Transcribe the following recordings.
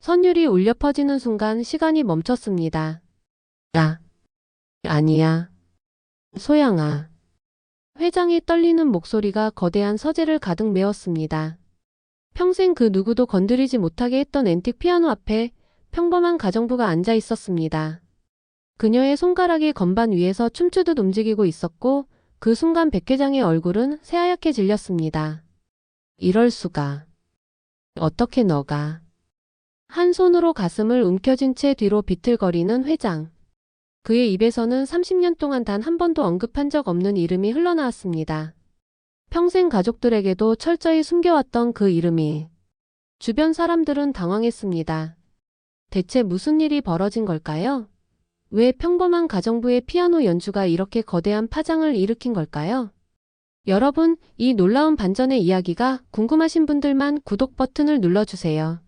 선율이 울려 퍼지는 순간 시간이 멈췄습니다. 야, 아니야. 소양아. 회장의 떨리는 목소리가 거대한 서재를 가득 메웠습니다. 평생 그 누구도 건드리지 못하게 했던 앤틱 피아노 앞에 평범한 가정부가 앉아 있었습니다. 그녀의 손가락이 건반 위에서 춤추듯 움직이고 있었고 그 순간 백 회장의 얼굴은 새하얗게 질렸습니다. 이럴 수가. 어떻게 너가. 한 손으로 가슴을 움켜쥔 채 뒤로 비틀거리는 회장. 그의 입에서는 30년 동안 단 한 번도 언급한 적 없는 이름이 흘러나왔습니다. 평생 가족들에게도 철저히 숨겨왔던 그 이름이. 주변 사람들은 당황했습니다. 대체 무슨 일이 벌어진 걸까요? 왜 평범한 가정부의 피아노 연주가 이렇게 거대한 파장을 일으킨 걸까요? 여러분, 이 놀라운 반전의 이야기가 궁금하신 분들만 구독 버튼을 눌러주세요.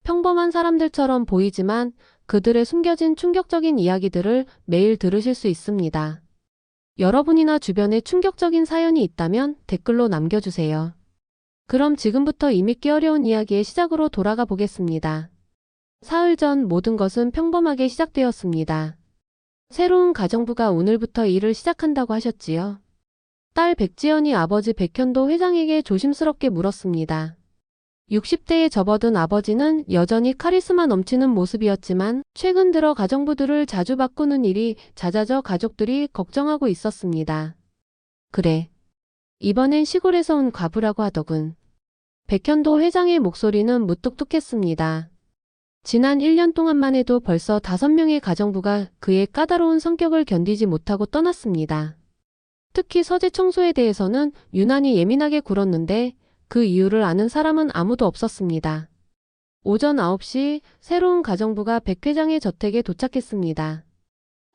평범한 사람들처럼 보이지만 그들의 숨겨진 충격적인 이야기들을 매일 들으실 수 있습니다. 여러분이나 주변에 충격적인 사연이 있다면 댓글로 남겨주세요. 그럼 지금부터 이 믿기 어려운 이야기의 시작으로 돌아가 보겠습니다. 사흘 전 모든 것은 평범하게 시작되었습니다. 새로운 가정부가 오늘부터 일을 시작한다고 하셨지요. 딸 백지연이 아버지 백현도 회장에게 조심스럽게 물었습니다. 60대에 접어든 아버지는 여전히 카리스마 넘치는 모습이었지만 최근 들어 가정부들을 자주 바꾸는 일이 잦아져 가족들이 걱정하고 있었습니다. 그래. 이번엔 시골에서 온 과부라고 하더군. 백현도 회장의 목소리는 무뚝뚝했습니다. 지난 1년 동안만 해도 벌써 5명의 가정부가 그의 까다로운 성격을 견디지 못하고 떠났습니다. 특히 서재 청소에 대해서는 유난히 예민하게 굴었는데 그 이유를 아는 사람은 아무도 없었습니다. 오전 9시 새로운 가정부가 백 회장의 저택에 도착했습니다.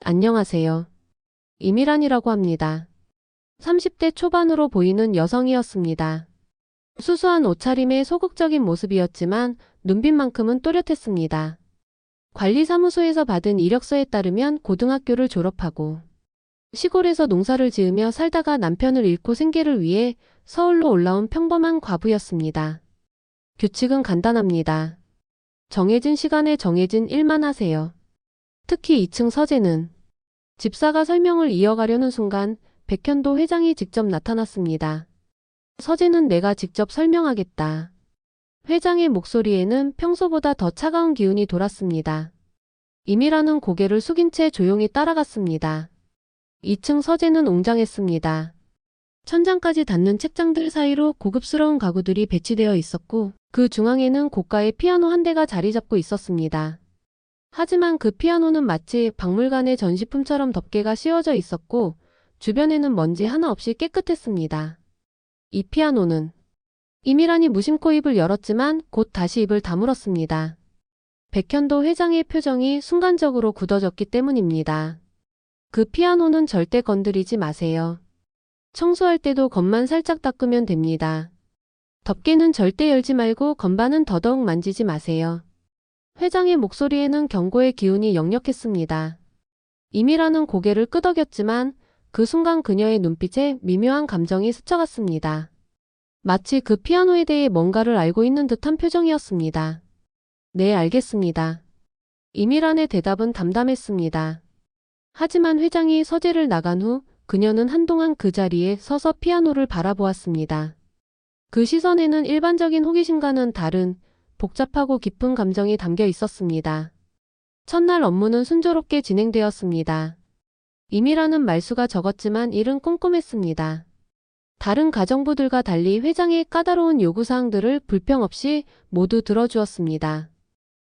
안녕하세요. 이미란이라고 합니다. 30대 초반으로 보이는 여성이었습니다. 수수한 옷차림의 소극적인 모습이었지만 눈빛만큼은 또렷했습니다. 관리사무소에서 받은 이력서에 따르면 고등학교를 졸업하고 시골에서 농사를 지으며 살다가 남편을 잃고 생계를 위해 서울로 올라온 평범한 과부였습니다. 규칙은 간단합니다. 정해진 시간에 정해진 일만 하세요. 특히 2층 서재는. 집사가 설명을 이어가려는 순간 백현도 회장이 직접 나타났습니다. 서재는 내가 직접 설명하겠다. 회장의 목소리에는 평소보다 더 차가운 기운이 돌았습니다. 임이라는 고개를 숙인 채 조용히 따라갔습니다. 2층 서재는 웅장했습니다. 천장까지 닿는 책장들 사이로 고급스러운 가구들이 배치되어 있었고 그 중앙에는 고가의 피아노 한 대가 자리 잡고 있었습니다. 하지만 그 피아노는 마치 박물관의 전시품처럼 덮개가 씌워져 있었고 주변에는 먼지 하나 없이 깨끗했습니다. 이 피아노는. 이미란이 무심코 입을 열었지만 곧 다시 입을 다물었습니다. 백현도 회장의 표정이 순간적으로 굳어졌기 때문입니다. 그 피아노는 절대 건드리지 마세요. 청소할 때도 건만 살짝 닦으면 됩니다. 덮개는 절대 열지 말고 건반은 더더욱 만지지 마세요. 회장의 목소리에는 경고의 기운이 역력했습니다. 이미라는 고개를 끄덕였지만 그 순간 그녀의 눈빛에 미묘한 감정이 스쳐갔습니다. 마치 그 피아노에 대해 뭔가를 알고 있는 듯한 표정이었습니다. 네, 알겠습니다. 이미란의 대답은 담담했습니다. 하지만 회장이 서재를 나간 후 그녀는 한동안 그 자리에 서서 피아노를 바라보았습니다. 그 시선에는 일반적인 호기심과는 다른 복잡하고 깊은 감정이 담겨 있었습니다. 첫날 업무는 순조롭게 진행되었습니다. 임이라는 말수가 적었지만 일은 꼼꼼했습니다. 다른 가정부들과 달리 회장의 까다로운 요구사항들을 불평 없이 모두 들어주었습니다.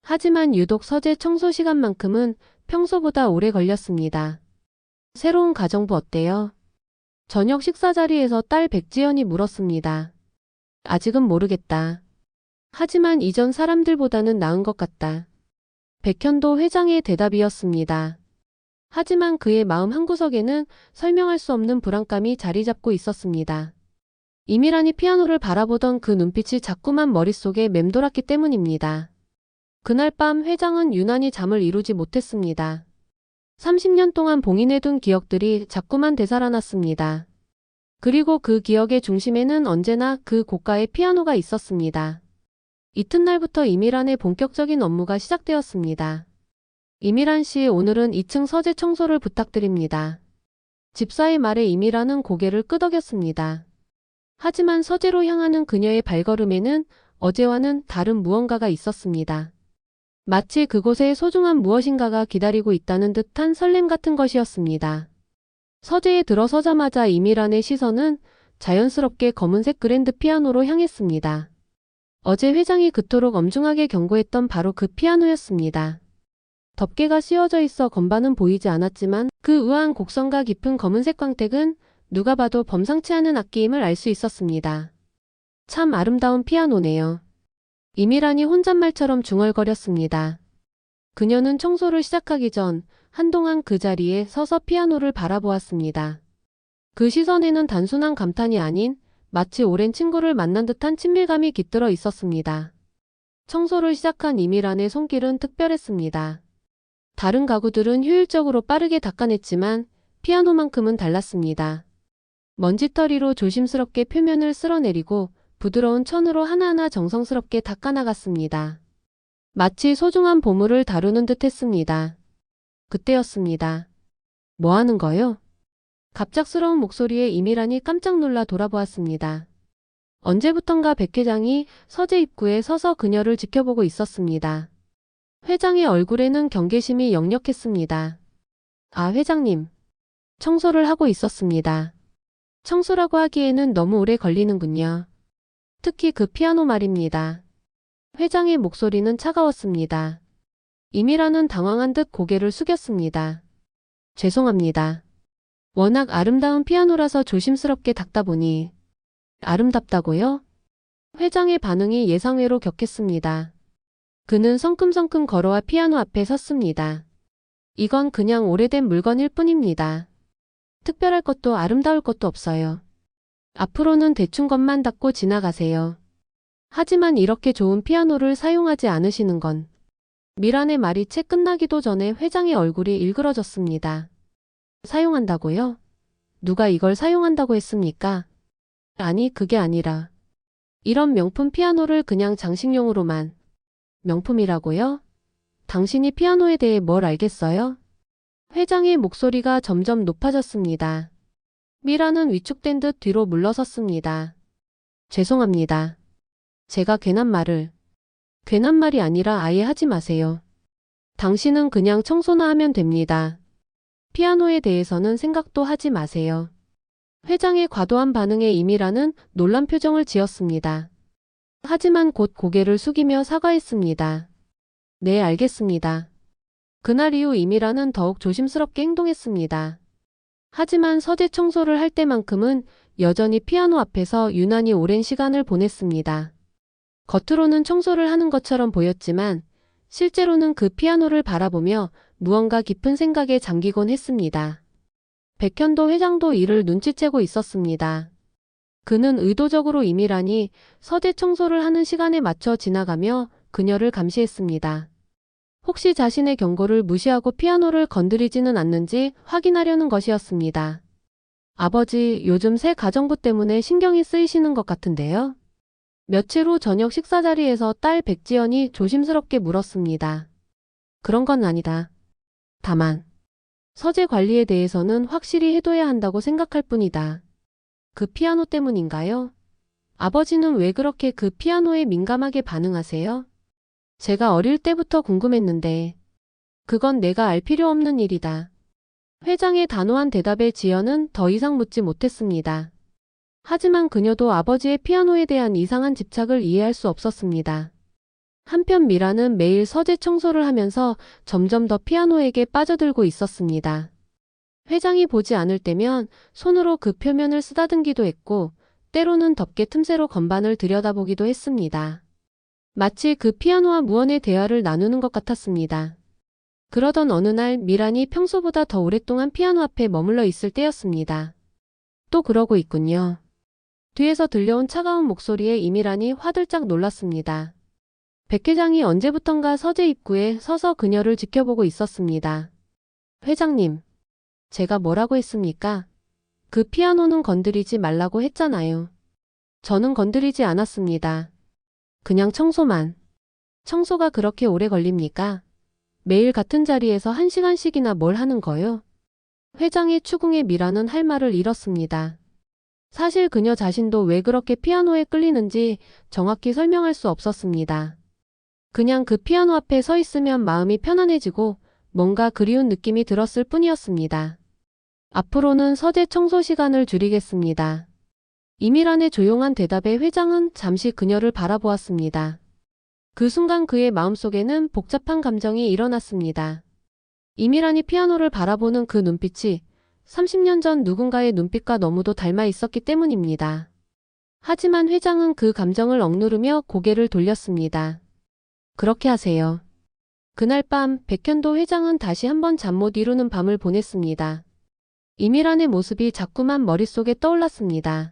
하지만 유독 서재 청소 시간만큼은 평소보다 오래 걸렸습니다. 새로운 가정부 어때요? 저녁 식사 자리에서 딸 백지연이 물었습니다. 아직은 모르겠다. 하지만 이전 사람들보다는 나은 것 같다. 백현도 회장의 대답이었습니다. 하지만 그의 마음 한구석에는 설명할 수 없는 불안감이 자리 잡고 있었습니다. 이미란이 피아노를 바라보던 그 눈빛이 자꾸만 머릿속에 맴돌았기 때문입니다. 그날 밤 회장은 유난히 잠을 이루지 못했습니다. 30년 동안 봉인해둔 기억들이 자꾸만 되살아났습니다. 그리고 그 기억의 중심에는 언제나 그 고가의 피아노가 있었습니다. 이튿날부터 이미란의 본격적인 업무가 시작되었습니다. 이미란 씨, 오늘은 2층 서재 청소를 부탁드립니다. 집사의 말에 이미란은 고개를 끄덕였습니다. 하지만 서재로 향하는 그녀의 발걸음에는 어제와는 다른 무언가가 있었습니다. 마치 그곳에 소중한 무엇인가가 기다리고 있다는 듯한 설렘 같은 것이었습니다. 서재에 들어서자마자 이미란의 시선은 자연스럽게 검은색 그랜드 피아노로 향했습니다. 어제 회장이 그토록 엄중하게 경고했던 바로 그 피아노였습니다. 덮개가 씌워져 있어 건반은 보이지 않았지만 그 우아한 곡선과 깊은 검은색 광택은 누가 봐도 범상치 않은 악기임을 알 수 있었습니다. 참 아름다운 피아노네요. 이미란이 혼잣말처럼 중얼거렸습니다. 그녀는 청소를 시작하기 전 한동안 그 자리에 서서 피아노를 바라보았습니다. 그 시선에는 단순한 감탄이 아닌 마치 오랜 친구를 만난 듯한 친밀감이 깃들어 있었습니다. 청소를 시작한 이미란의 손길은 특별했습니다. 다른 가구들은 효율적으로 빠르게 닦아냈지만 피아노만큼은 달랐습니다. 먼지털이로 조심스럽게 표면을 쓸어내리고 부드러운 천으로 하나하나 정성스럽게 닦아나갔습니다. 마치 소중한 보물을 다루는 듯 했습니다. 그때였습니다. 뭐 하는 거요? 갑작스러운 목소리에 이미란이 깜짝 놀라 돌아보았습니다. 언제부턴가 백 회장이 서재 입구에 서서 그녀를 지켜보고 있었습니다. 회장의 얼굴에는 경계심이 역력했습니다. 아, 회장님. 청소를 하고 있었습니다. 청소라고 하기에는 너무 오래 걸리는군요. 특히 그 피아노 말입니다. 회장의 목소리는 차가웠습니다. 이미란은 당황한 듯 고개를 숙였습니다. 죄송합니다. 워낙 아름다운 피아노라서 조심스럽게 닦다 보니. 아름답다고요? 회장의 반응이 예상외로 격했습니다. 그는 성큼성큼 걸어와 피아노 앞에 섰습니다. 이건 그냥 오래된 물건일 뿐입니다. 특별할 것도 아름다울 것도 없어요. 앞으로는 대충 것만 닦고 지나가세요. 하지만 이렇게 좋은 피아노를 사용하지 않으시는 건. 미란의 말이 채 끝나기도 전에 회장의 얼굴이 일그러졌습니다. 사용한다고요? 누가 이걸 사용한다고 했습니까? 아니, 그게 아니라 이런 명품 피아노를 그냥 장식용으로만. 명품이라고요? 당신이 피아노에 대해 뭘 알겠어요? 회장의 목소리가 점점 높아졌습니다. 미라는 위축된 듯 뒤로 물러섰습니다. 죄송합니다. 제가 괜한 말이 아니라 아예 하지 마세요. 당신은 그냥 청소나 하면 됩니다. 피아노에 대해서는 생각도 하지 마세요. 회장의 과도한 반응에 이미라는 놀란 표정을 지었습니다. 하지만 곧 고개를 숙이며 사과했습니다. 네, 알겠습니다. 그날 이후 이미라는 더욱 조심스럽게 행동했습니다. 하지만 서재 청소를 할 때만큼은 여전히 피아노 앞에서 유난히 오랜 시간을 보냈습니다. 겉으로는 청소를 하는 것처럼 보였지만 실제로는 그 피아노를 바라보며 무언가 깊은 생각에 잠기곤 했습니다. 백현도 회장도 이를 눈치채고 있었습니다. 그는 의도적으로 이미란이 서재 청소를 하는 시간에 맞춰 지나가며 그녀를 감시했습니다. 혹시 자신의 경고를 무시하고 피아노를 건드리지는 않는지 확인하려는 것이었습니다. 아버지, 요즘 새 가정부 때문에 신경이 쓰이시는 것 같은데요? 며칠 후 저녁 식사 자리에서 딸 백지연이 조심스럽게 물었습니다. 그런 건 아니다. 다만 서재 관리에 대해서는 확실히 해둬야 한다고 생각할 뿐이다. 그 피아노 때문인가요? 아버지는 왜 그렇게 그 피아노에 민감하게 반응하세요? 제가 어릴 때부터 궁금했는데 그건 내가 알 필요 없는 일이다. 회장의 단호한 대답에 지연은 더 이상 묻지 못했습니다. 하지만 그녀도 아버지의 피아노에 대한 이상한 집착을 이해할 수 없었습니다. 한편 미라는 매일 서재 청소를 하면서 점점 더 피아노에게 빠져들고 있었습니다. 회장이 보지 않을 때면 손으로 그 표면을 쓰다듬기도 했고 때로는 덮개 틈새로 건반을 들여다보기도 했습니다. 마치 그 피아노와 무언의 대화를 나누는 것 같았습니다. 그러던 어느 날 미란이 평소보다 더 오랫동안 피아노 앞에 머물러 있을 때였습니다. 또 그러고 있군요. 뒤에서 들려온 차가운 목소리에 이미란이 화들짝 놀랐습니다. 백 회장이 언제부턴가 서재 입구에 서서 그녀를 지켜보고 있었습니다. 회장님, 제가 뭐라고 했습니까? 그 피아노는 건드리지 말라고 했잖아요. 저는 건드리지 않았습니다. 그냥 청소만. 청소가 그렇게 오래 걸립니까? 매일 같은 자리에서 1시간씩이나 뭘 하는 거요? 회장의 추궁에 미라는 할 말을 잃었습니다. 사실 그녀 자신도 왜 그렇게 피아노에 끌리는지 정확히 설명할 수 없었습니다. 그냥 그 피아노 앞에 서 있으면 마음이 편안해지고 뭔가 그리운 느낌이 들었을 뿐이었습니다. 앞으로는 서재 청소 시간을 줄이겠습니다. 이미란의 조용한 대답에 회장은 잠시 그녀를 바라보았습니다. 그 순간 그의 마음속에는 복잡한 감정이 일어났습니다. 이미란이 피아노를 바라보는 그 눈빛이 30년 전 누군가의 눈빛과 너무도 닮아 있었기 때문입니다. 하지만 회장은 그 감정을 억누르며 고개를 돌렸습니다. 그렇게 하세요. 그날 밤 백현도 회장은 다시 한번 잠 못 이루는 밤을 보냈습니다. 이미란의 모습이 자꾸만 머릿속에 떠올랐습니다.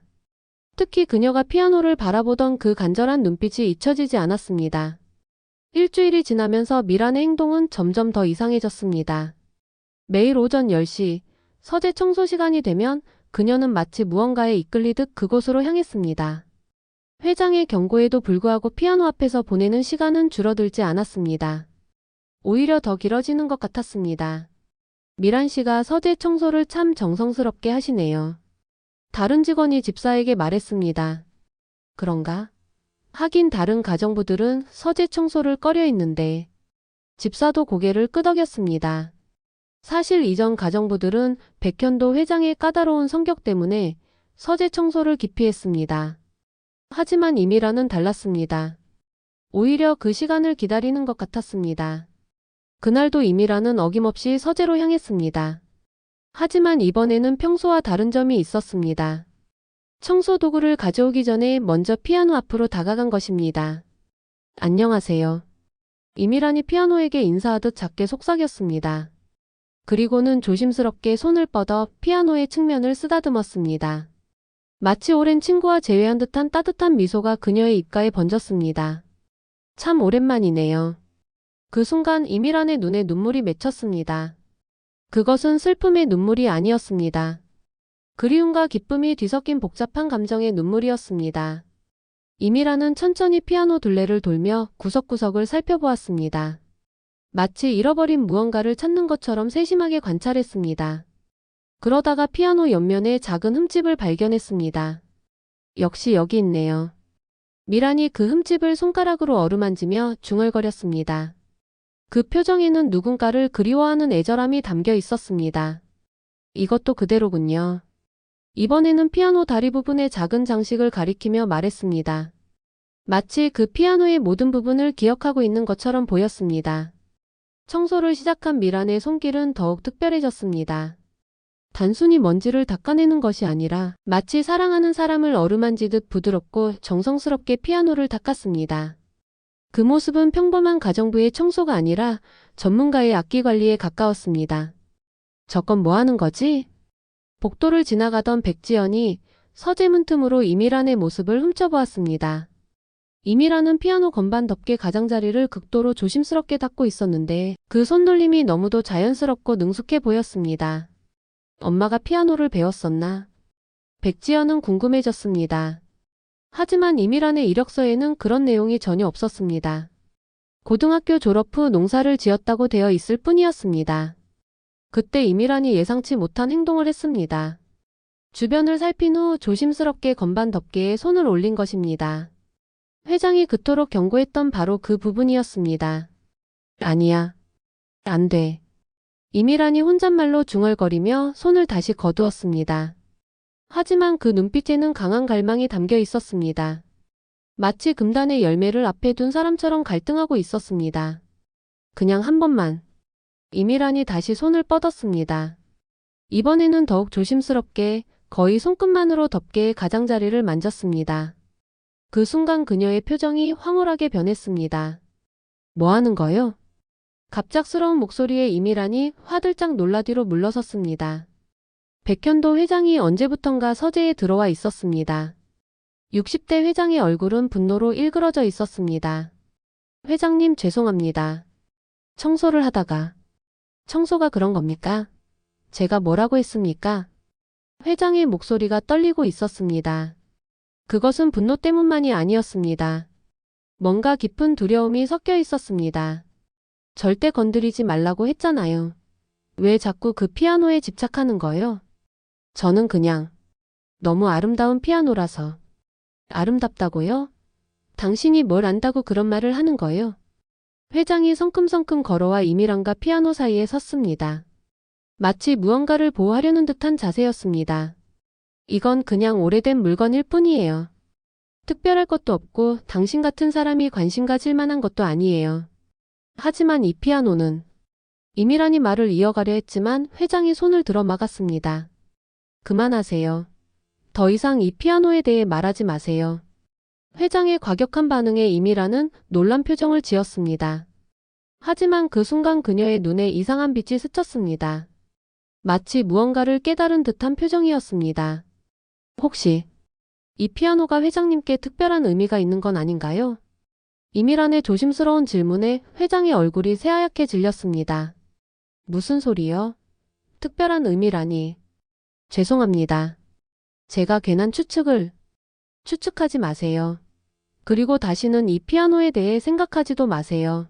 특히 그녀가 피아노를 바라보던 그 간절한 눈빛이 잊혀지지 않았습니다. 일주일이 지나면서 미란의 행동은 점점 더 이상해졌습니다. 매일 오전 10시, 서재 청소 시간이 되면 그녀는 마치 무언가에 이끌리듯 그곳으로 향했습니다. 회장의 경고에도 불구하고 피아노 앞에서 보내는 시간은 줄어들지 않았습니다. 오히려 더 길어지는 것 같았습니다. 미란 씨가 서재 청소를 참 정성스럽게 하시네요. 다른 직원이 집사에게 말했습니다. 그런가? 하긴 다른 가정부들은 서재 청소를 꺼려 했는데 집사도 고개를 끄덕였습니다. 사실 이전 가정부들은 백현도 회장의 까다로운 성격 때문에 서재 청소를 기피했습니다. 하지만 이미라는 달랐습니다. 오히려 그 시간을 기다리는 것 같았습니다. 그날도 이미라는 어김없이 서재로 향했습니다. 하지만 이번에는 평소와 다른 점이 있었습니다. 청소 도구를 가져오기 전에 먼저 피아노 앞으로 다가간 것입니다. 안녕하세요. 이미란이 피아노에게 인사하듯 작게 속삭였습니다. 그리고는 조심스럽게 손을 뻗어 피아노의 측면을 쓰다듬었습니다. 마치 오랜 친구와 재회한 듯한 따뜻한 미소가 그녀의 입가에 번졌습니다. 참 오랜만이네요. 그 순간 이미란의 눈에 눈물이 맺혔습니다. 그것은 슬픔의 눈물이 아니었습니다. 그리움과 기쁨이 뒤섞인 복잡한 감정의 눈물이었습니다. 이미란은 천천히 피아노 둘레를 돌며 구석구석을 살펴보았습니다. 마치 잃어버린 무언가를 찾는 것처럼 세심하게 관찰했습니다. 그러다가 피아노 옆면에 작은 흠집을 발견했습니다. 역시 여기 있네요. 미란이 그 흠집을 손가락으로 어루만지며 중얼거렸습니다. 그 표정에는 누군가를 그리워하는 애절함이 담겨 있었습니다. 이것도 그대로군요. 이번에는 피아노 다리 부분의 작은 장식을 가리키며 말했습니다. 마치 그 피아노의 모든 부분을 기억하고 있는 것처럼 보였습니다. 청소를 시작한 미란의 손길은 더욱 특별해졌습니다. 단순히 먼지를 닦아내는 것이 아니라 마치 사랑하는 사람을 어루만지듯 부드럽고 정성스럽게 피아노를 닦았습니다. 그 모습은 평범한 가정부의 청소가 아니라 전문가의 악기 관리에 가까웠습니다. 저건 뭐 하는 거지? 복도를 지나가던 백지연이 서재 문틈으로 이미란의 모습을 훔쳐보았습니다. 이미란은 피아노 건반 덮개 가장자리를 극도로 조심스럽게 닦고 있었는데 그 손놀림이 너무도 자연스럽고 능숙해 보였습니다. 엄마가 피아노를 배웠었나? 백지연은 궁금해졌습니다. 하지만 이미란의 이력서에는 그런 내용이 전혀 없었습니다. 고등학교 졸업 후 농사를 지었다고 되어 있을 뿐이었습니다. 그때 이미란이 예상치 못한 행동을 했습니다. 주변을 살핀 후 조심스럽게 건반 덮개에 손을 올린 것입니다. 회장이 그토록 경고했던 바로 그 부분이었습니다. 아니야. 안 돼. 이미란이 혼잣말로 중얼거리며 손을 다시 거두었습니다. 하지만 그 눈빛에는 강한 갈망이 담겨 있었습니다. 마치 금단의 열매를 앞에 둔 사람처럼 갈등하고 있었습니다. 그냥 한 번만. 이미란이 다시 손을 뻗었습니다. 이번에는 더욱 조심스럽게 거의 손끝만으로 덮개의 가장자리를 만졌습니다. 그 순간 그녀의 표정이 황홀하게 변했습니다. 뭐 하는 거요? 갑작스러운 목소리에 이미란이 화들짝 놀라 뒤로 물러섰습니다. 백현도 회장이 언제부턴가 서재에 들어와 있었습니다. 60대 회장의 얼굴은 분노로 일그러져 있었습니다. 회장님 죄송합니다. 청소를 하다가. 청소가 그런 겁니까? 제가 뭐라고 했습니까? 회장의 목소리가 떨리고 있었습니다. 그것은 분노 때문만이 아니었습니다. 뭔가 깊은 두려움이 섞여 있었습니다. 절대 건드리지 말라고 했잖아요. 왜 자꾸 그 피아노에 집착하는 거예요? 저는 그냥 너무 아름다운 피아노라서. 아름답다고요? 당신이 뭘 안다고 그런 말을 하는 거예요? 회장이 성큼성큼 걸어와 이미란과 피아노 사이에 섰습니다. 마치 무언가를 보호하려는 듯한 자세였습니다. 이건 그냥 오래된 물건일 뿐이에요. 특별할 것도 없고 당신 같은 사람이 관심 가질 만한 것도 아니에요. 하지만 이 피아노는 이미란이 말을 이어가려 했지만 회장이 손을 들어 막았습니다. 그만하세요. 더 이상 이 피아노에 대해 말하지 마세요. 회장의 과격한 반응에 이미란은 놀란 표정을 지었습니다. 하지만 그 순간 그녀의 눈에 이상한 빛이 스쳤습니다. 마치 무언가를 깨달은 듯한 표정이었습니다. 혹시 이 피아노가 회장님께 특별한 의미가 있는 건 아닌가요? 이미란의 조심스러운 질문에 회장의 얼굴이 새하얗게 질렸습니다. 무슨 소리요? 특별한 의미라니. 죄송합니다. 제가 괜한 추측하지 마세요. 그리고 다시는 이 피아노에 대해 생각하지도 마세요.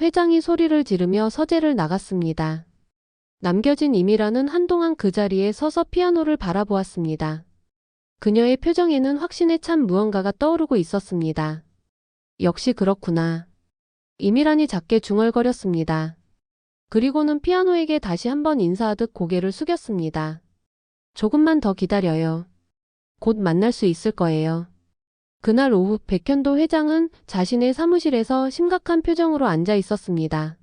회장이 소리를 지르며 서재를 나갔습니다. 남겨진 이미란은 한동안 그 자리에 서서 피아노를 바라보았습니다. 그녀의 표정에는 확신에 찬 무언가가 떠오르고 있었습니다. 역시 그렇구나. 이미란이 작게 중얼거렸습니다. 그리고는 피아노에게 다시 한번 인사하듯 고개를 숙였습니다. 조금만 더 기다려요. 곧 만날 수 있을 거예요. 그날 오후 백현도 회장은 자신의 사무실에서 심각한 표정으로 앉아 있었습니다.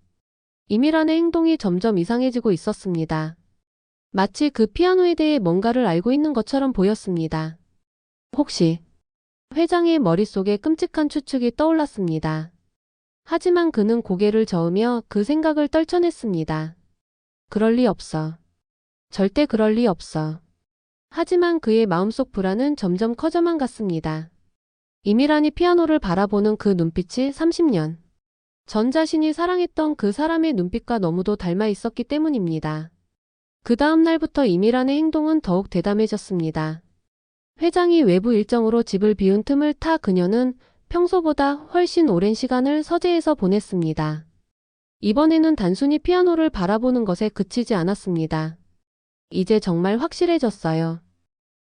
이미란의 행동이 점점 이상해지고 있었습니다. 마치 그 피아노에 대해 뭔가를 알고 있는 것처럼 보였습니다. 혹시 회장의 머릿속에 끔찍한 추측이 떠올랐습니다. 하지만 그는 고개를 저으며 그 생각을 떨쳐냈습니다. 그럴 리 없어. 절대 그럴 리 없어. 하지만 그의 마음속 불안은 점점 커져만 갔습니다. 이미란이 피아노를 바라보는 그 눈빛이 30년 전 자신이 사랑했던 그 사람의 눈빛과 너무도 닮아 있었기 때문입니다. 그 다음 날부터 이미란의 행동은 더욱 대담해졌습니다. 회장이 외부 일정으로 집을 비운 틈을 타 그녀는 평소보다 훨씬 오랜 시간을 서재에서 보냈습니다. 이번에는 단순히 피아노를 바라보는 것에 그치지 않았습니다. 이제 정말 확실해졌어요.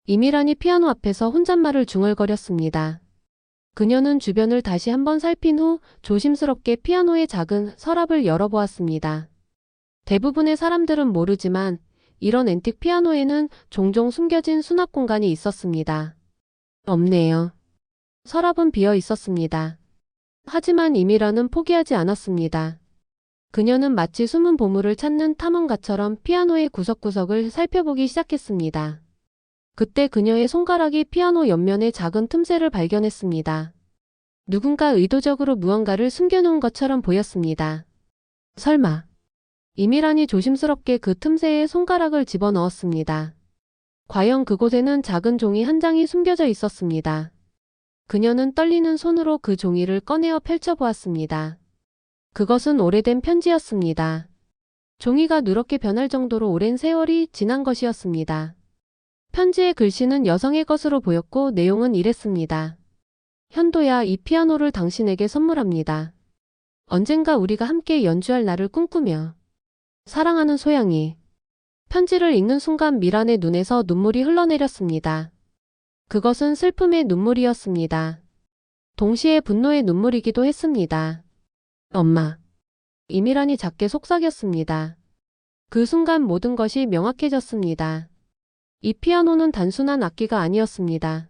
이미란이 피아노 앞에서 혼잣말을 중얼거렸습니다. 그녀는 주변을 다시 한번 살핀 후 조심스럽게 피아노의 작은 서랍을 열어보았습니다. 대부분의 사람들은 모르지만 이런 앤틱 피아노에는 종종 숨겨진 수납 공간이 있었습니다. 없네요. 서랍은 비어 있었습니다. 하지만 이미란은 포기하지 않았습니다. 그녀는 마치 숨은 보물을 찾는 탐험가처럼 피아노의 구석구석을 살펴보기 시작했습니다. 그때 그녀의 손가락이 피아노 옆면의 작은 틈새를 발견했습니다. 누군가 의도적으로 무언가를 숨겨놓은 것처럼 보였습니다. 설마. 이미란이 조심스럽게 그 틈새에 손가락을 집어넣었습니다. 과연 그곳에는 작은 종이 한 장이 숨겨져 있었습니다. 그녀는 떨리는 손으로 그 종이를 꺼내어 펼쳐보았습니다. 그것은 오래된 편지였습니다. 종이가 누렇게 변할 정도로 오랜 세월이 지난 것이었습니다. 편지의 글씨는 여성의 것으로 보였고 내용은 이랬습니다. 현도야, 이 피아노를 당신에게 선물합니다. 언젠가 우리가 함께 연주할 날을 꿈꾸며. 사랑하는 소양이. 편지를 읽는 순간 미란의 눈에서 눈물이 흘러내렸습니다. 그것은 슬픔의 눈물이었습니다. 동시에 분노의 눈물이기도 했습니다. 엄마. 이미란이 작게 속삭였습니다. 그 순간 모든 것이 명확해졌습니다. 이 피아노는 단순한 악기가 아니었습니다.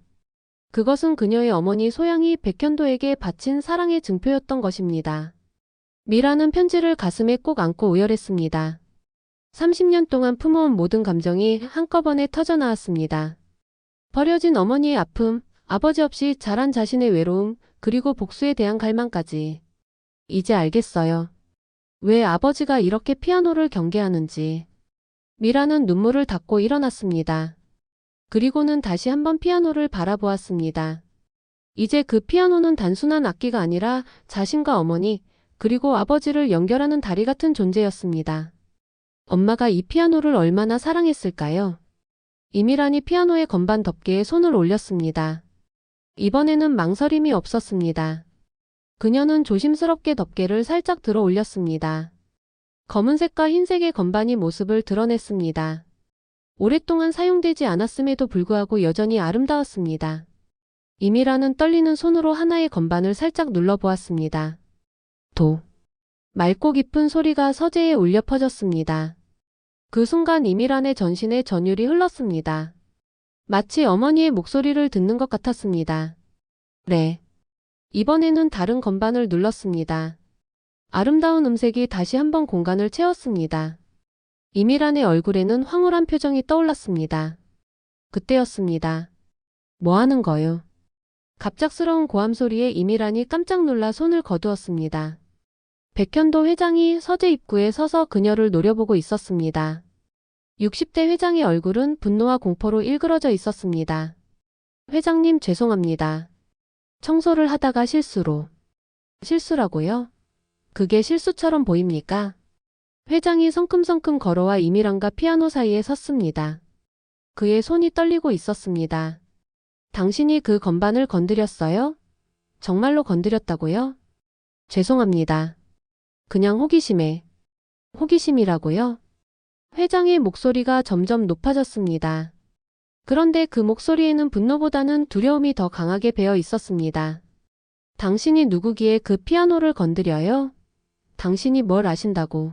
그것은 그녀의 어머니 소양이 백현도에게 바친 사랑의 증표였던 것입니다. 미라는 편지를 가슴에 꼭 안고 오열했습니다. 30년 동안 품어온 모든 감정이 한꺼번에 터져나왔습니다. 버려진 어머니의 아픔, 아버지 없이 자란 자신의 외로움, 그리고 복수에 대한 갈망까지. 이제 알겠어요. 왜 아버지가 이렇게 피아노를 경계하는지. 미라는 눈물을 닦고 일어났습니다. 그리고는 다시 한번 피아노를 바라보았습니다. 이제 그 피아노는 단순한 악기가 아니라 자신과 어머니, 그리고 아버지를 연결하는 다리 같은 존재였습니다. 엄마가 이 피아노를 얼마나 사랑했을까요? 이미란이 피아노의 건반 덮개에 손을 올렸습니다. 이번에는 망설임이 없었습니다. 그녀는 조심스럽게 덮개를 살짝 들어 올렸습니다. 검은색과 흰색의 건반이 모습을 드러냈습니다. 오랫동안 사용되지 않았음에도 불구하고 여전히 아름다웠습니다. 이미라는 떨리는 손으로 하나의 건반을 살짝 눌러보았습니다. 도. 맑고 깊은 소리가 서재에 울려 퍼졌습니다. 그 순간 이미란의 전신에 전율이 흘렀습니다. 마치 어머니의 목소리를 듣는 것 같았습니다. 네. 이번에는 다른 건반을 눌렀습니다. 아름다운 음색이 다시 한번 공간을 채웠습니다. 이미란의 얼굴에는 황홀한 표정이 떠올랐습니다. 그때였습니다. 뭐 하는 거요? 갑작스러운 고함 소리에 이미란이 깜짝 놀라 손을 거두었습니다. 백현도 회장이 서재 입구에 서서 그녀를 노려보고 있었습니다. 60대 회장의 얼굴은 분노와 공포로 일그러져 있었습니다. 회장님 죄송합니다. 청소를 하다가 실수로. 실수라고요? 그게 실수처럼 보입니까? 회장이 성큼성큼 걸어와 이미란과 피아노 사이에 섰습니다. 그의 손이 떨리고 있었습니다. 당신이 그 건반을 건드렸어요? 정말로 건드렸다고요? 죄송합니다. 그냥 호기심에. 호기심이라고요? 회장의 목소리가 점점 높아졌습니다. 그런데 그 목소리에는 분노보다는 두려움이 더 강하게 배어 있었습니다. 당신이 누구기에 그 피아노를 건드려요? 당신이 뭘 아신다고?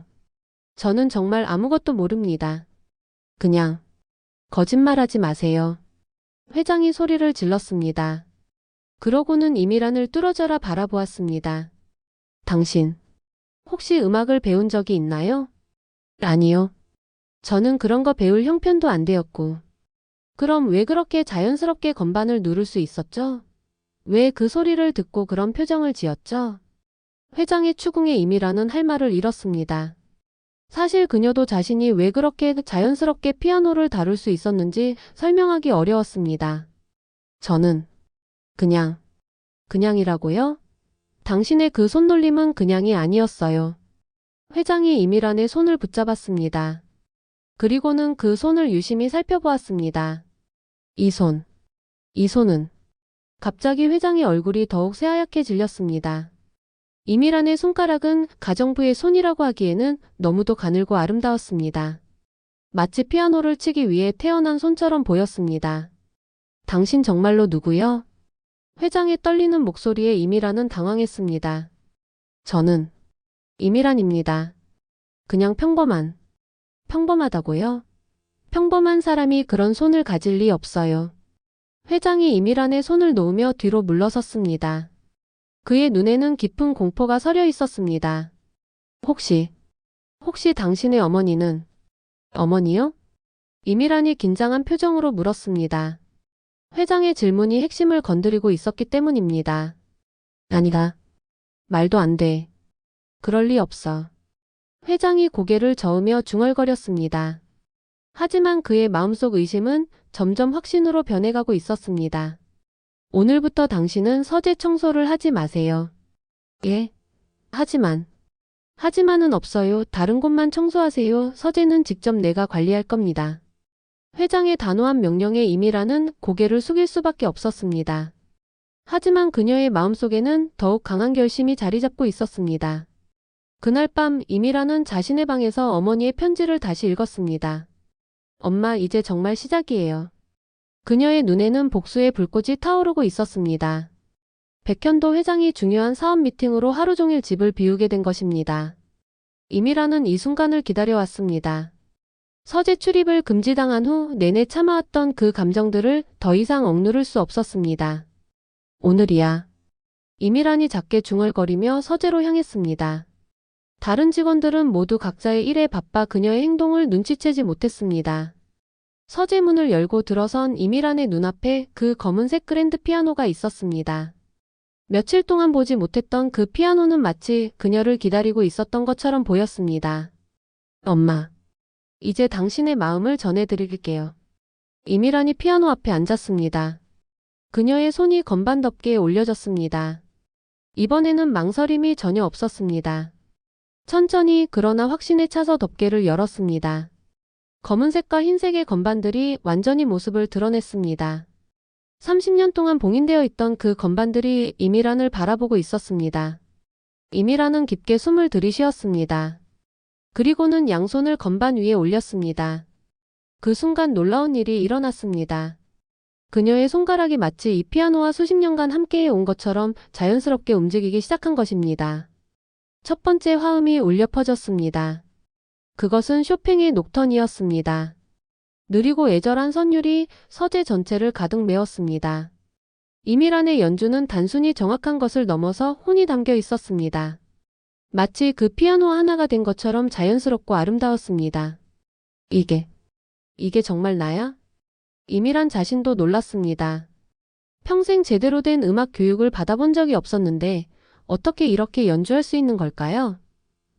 저는 정말 아무것도 모릅니다. 그냥 거짓말하지 마세요. 회장이 소리를 질렀습니다. 그러고는 이미란을 뚫어져라 바라보았습니다. 당신 혹시 음악을 배운 적이 있나요? 아니요. 저는 그런 거 배울 형편도 안 되었고. 그럼 왜 그렇게 자연스럽게 건반을 누를 수 있었죠? 왜 그 소리를 듣고 그런 표정을 지었죠? 회장의 추궁에 이미란은 할 말을 잃었습니다. 사실 그녀도 자신이 왜 그렇게 자연스럽게 피아노를 다룰 수 있었는지 설명하기 어려웠습니다. 저는 그냥이라고요? 당신의 그 손놀림은 그냥이 아니었어요. 회장이 이미란의 손을 붙잡았습니다. 그리고는 그 손을 유심히 살펴보았습니다. 이 손은. 갑자기 회장의 얼굴이 더욱 새하얗게 질렸습니다. 이미란의 손가락은 가정부의 손이라고 하기에는 너무도 가늘고 아름다웠습니다. 마치 피아노를 치기 위해 태어난 손처럼 보였습니다. 당신 정말로 누구요? 회장의 떨리는 목소리에 이미란은 당황했습니다. 저는 이미란입니다. 그냥 평범하다고요? 평범한 사람이 그런 손을 가질 리 없어요. 회장이 이미란의 손을 놓으며 뒤로 물러섰습니다. 그의 눈에는 깊은 공포가 서려 있었습니다. 혹시 당신의 어머니는? 어머니요? 이미란이 긴장한 표정으로 물었습니다. 회장의 질문이 핵심을 건드리고 있었기 때문입니다. 아니다. 말도 안 돼. 그럴 리 없어. 회장이 고개를 저으며 중얼거렸습니다. 하지만 그의 마음속 의심은 점점 확신으로 변해가고 있었습니다. 오늘부터 당신은 서재 청소를 하지 마세요. 예? 하지만은 없어요. 다른 곳만 청소하세요. 서재는 직접 내가 관리할 겁니다. 회장의 단호한 명령에 이미라는 고개를 숙일 수밖에 없었습니다. 하지만 그녀의 마음속에는 더욱 강한 결심이 자리 잡고 있었습니다. 그날 밤 이미라는 자신의 방에서 어머니의 편지를 다시 읽었습니다. 엄마, 이제 정말 시작이에요. 그녀의 눈에는 복수의 불꽃이 타오르고 있었습니다. 백현도 회장이 중요한 사업 미팅으로 하루 종일 집을 비우게 된 것입니다. 이미라는 이 순간을 기다려왔습니다. 서재 출입을 금지당한 후 내내 참아왔던 그 감정들을 더 이상 억누를 수 없었습니다. 오늘이야. 이미란이 작게 중얼거리며 서재로 향했습니다. 다른 직원들은 모두 각자의 일에 바빠 그녀의 행동을 눈치채지 못했습니다. 서재 문을 열고 들어선 이미란의 눈앞에 그 검은색 그랜드 피아노가 있었습니다. 며칠 동안 보지 못했던 그 피아노는 마치 그녀를 기다리고 있었던 것처럼 보였습니다. 엄마, 이제 당신의 마음을 전해드릴게요. 이미란이 피아노 앞에 앉았습니다. 그녀의 손이 건반 덮개에 올려졌습니다. 이번에는 망설임이 전혀 없었습니다. 천천히 그러나 확신에 차서 덮개를 열었습니다. 검은색과 흰색의 건반들이 완전히 모습을 드러냈습니다. 30년 동안 봉인되어 있던 그 건반들이 이미란을 바라보고 있었습니다. 이미란은 깊게 숨을 들이쉬었습니다. 그리고는 양손을 건반 위에 올렸습니다. 그 순간 놀라운 일이 일어났습니다. 그녀의 손가락이 마치 이 피아노와 수십 년간 함께해 온 것처럼 자연스럽게 움직이기 시작한 것입니다. 첫 번째 화음이 울려 퍼졌습니다. 그것은 쇼팽의 녹턴이었습니다. 느리고 애절한 선율이 서재 전체를 가득 메웠습니다. 이미란의 연주는 단순히 정확한 것을 넘어서 혼이 담겨 있었습니다. 마치 그 피아노 하나가 된 것처럼 자연스럽고 아름다웠습니다. 이게 정말 나야? 이미란 자신도 놀랐습니다. 평생 제대로 된 음악 교육을 받아본 적이 없었는데 어떻게 이렇게 연주할 수 있는 걸까요?